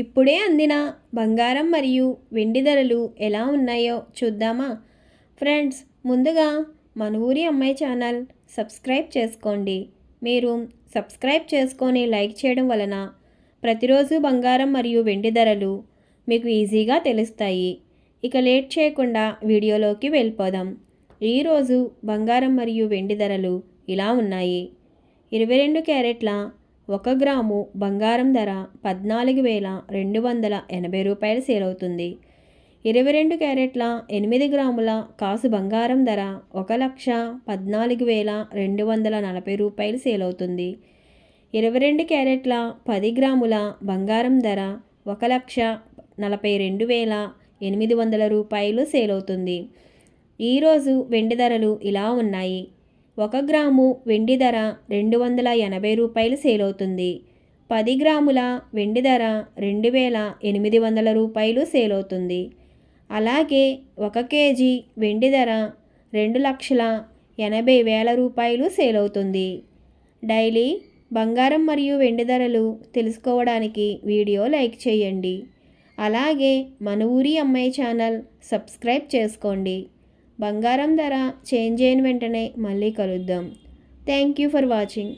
ఇప్పుడే అందిన బంగారం మరియు వెండి ధరలు ఎలా ఉన్నాయో చూద్దామా? ఫ్రెండ్స్, ముందుగా మన ఊరి అమ్మాయి ఛానల్ సబ్స్క్రైబ్ చేసుకోండి. మీరు సబ్స్క్రైబ్ చేసుకొని లైక్ చేయడం వలన ప్రతిరోజు బంగారం మరియు వెండి ధరలు మీకు ఈజీగా తెలుస్తాయి. ఇక లేట్ చేయకుండా వీడియోలోకి వెళ్ళిపోదాం. ఈరోజు బంగారం మరియు వెండి ధరలు ఇలా ఉన్నాయి. 22 క్యారెట్ల 1 గ్రాము బంగారం ధర 14,280 రూపాయలు సేల్ అవుతుంది. 22 క్యారెట్ల 8 గ్రాముల కాసు బంగారం ధర 1,14,240 రూపాయలు సేల్ అవుతుంది. 22 క్యారెట్ల 10 గ్రాముల బంగారం ధర 1,42,800 రూపాయలు సేల్ అవుతుంది. ఈరోజు వెండి ధరలు ఇలా ఉన్నాయి. 1 గ్రాము వెండి ధర 280 రూపాయలు సేల్ అవుతుంది. 10 గ్రాముల వెండి ధర 2,800 రూపాయలు సేల్ అవుతుంది. అలాగే 1 కేజీ వెండి ధర 2,80,000 రూపాయలు సేల్ అవుతుంది. డైలీ బంగారం మరియు వెండి ధరలు తెలుసుకోవడానికి వీడియో లైక్ చేయండి. అలాగే మన ఊరి అమ్మాయి ఛానల్ సబ్స్క్రైబ్ చేసుకోండి. బంగారం ధర చేంజ్ అయిన వెంటనే మళ్ళీ కలుద్దాం. Thank you for watching.